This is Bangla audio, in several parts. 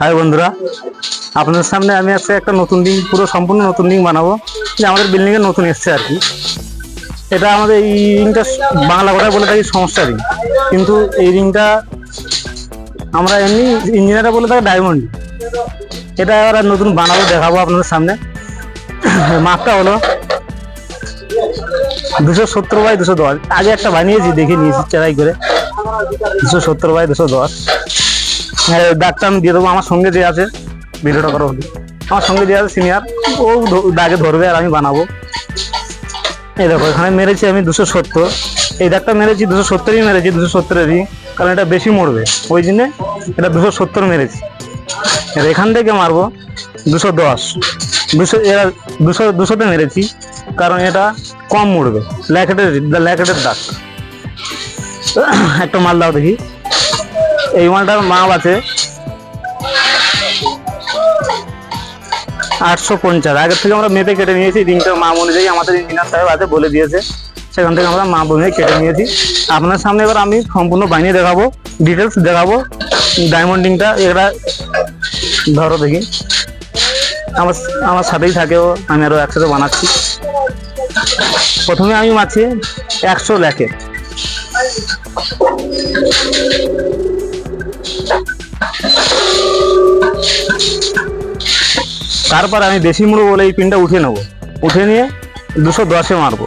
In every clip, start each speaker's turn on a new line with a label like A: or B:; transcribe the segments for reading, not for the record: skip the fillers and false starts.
A: হাই বন্ধুরা, আপনাদের সামনে আমি আজকে একটা নতুন রিং, পুরো সম্পূর্ণ নতুন রিং বানাবো। যে আমাদের বিল্ডিং এর নতুন এসছে আর কি। এটা আমাদের এই রিংটা বাংলা কথায় বলে থাকি সমস্যা রিং, কিন্তু এই রিংটা আমরা এমনি ইঞ্জিনিয়াররা বলে থাকি ডায়মন্ড। এটা এবার নতুন বানাবো, দেখাবো আপনাদের সামনে। মাপটা হলো 270/210। আগে একটা বানিয়েছি, দেখে নিয়েছি চেরাই করে। 270/210 দাগটা আমি দিয়ে দেবো। আমার সঙ্গে যে আছে, ভিডিওটা করো, আমার সঙ্গে যে আছে সিনিয়র, ও দাগে ধরবে আর আমি বানাবো। এই দেখো, এখানে মেরেছি আমি 270। এই দাগটা মেরেছি 270ই মেরেছি, 270-এরই, কারণ এটা বেশি মরবে, ওই জন্য এটা 270 মেরেছি। আর এখান থেকে মারবো 210। 200-200-200-তে মেরেছি, কারণ এটা কম মরবে, ল্যাকেটের দাগ। একটা মাল দাও দেখি। এই মালটার মাপ আছে 850। আগের থেকে আমরা মেপে কেটে নিয়েছি। রিংটার মাপ অনুযায়ী আমাদের ইঞ্জিনিয়ার সাহেব আছে, বলে দিয়েছে, সেখান থেকে আমরা মাপ অনুযায়ী কেটে নিয়েছি। আপনার সামনে এবার আমি সম্পূর্ণ বানিয়ে দেখাবো, ডিটেলস দেখাবো। ডায়মন্ড রিংটা এটা ধরো দেখি, আমার সাথেই থাকেও, আমি আরো একসাথে বানাচ্ছি। প্রথমে আমি মারছি 100 ল্যাকেট। তারপর আমি বেশি মুড়ো বলে এই পিনটা উঠে নেবো, উঠে নিয়ে 210-এ মারবো।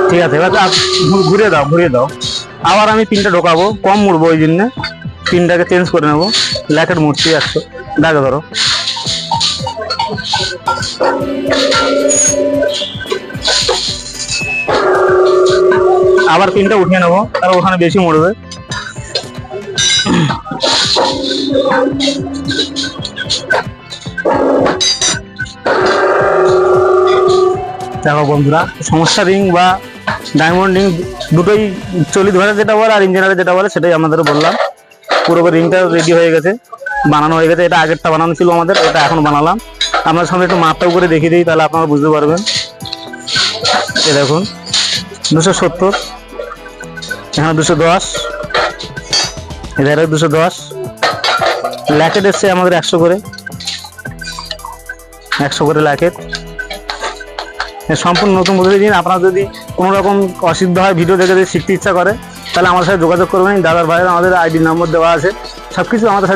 A: ঠিক আছে, এবার ঘুরিয়ে দাও। আবার আমি পিনটা ঢোকাবো, কম মুড়বো, ওই জন্য পিনটাকে চেঞ্জ করে নেবো। ল্যাকেট মুড়ছি 100, দাগে ধরো। আবার পিনটা উঠিয়ে নেবো, কারণ ওখানে বেশি মরবে। দেখো বন্ধুরা, সমস্যা রিং বা ডায়মন্ড রিং দুটোই চলি ধরে যেটা বলে, আর ইঞ্জিনিয়ার যেটা বলে সেটাই আমাদের বললাম। পুরোপুরি রিংটা রেডি হয়ে গেছে, বানানো হয়ে গেছে। এটা আগেরটা বানানো ছিল আমাদের, এটা এখন বানালাম। আপনার সামনে একটু মাপটাও করে দেখিয়ে দিই, তাহলে আপনারা বুঝতে পারবেন। এ দেখুন 270, এখানে 210, এধারে 210। ল্যাকেট এসছে আমাদের 100 করে ল্যাকেট। সম্পূর্ণ নতুন পদ্ধতি দিন। আপনারা যদি কোনো রকম অসুবিধা হয়, ভিডিও দেখে যদি শিখতে ইচ্ছা করে, তাহলে আমাদের সাথে যোগাযোগ করবেন। দাদার ভাইয়ের আমাদের আইডি নম্বর দেওয়া আছে, সবকিছু আমাদের সাথে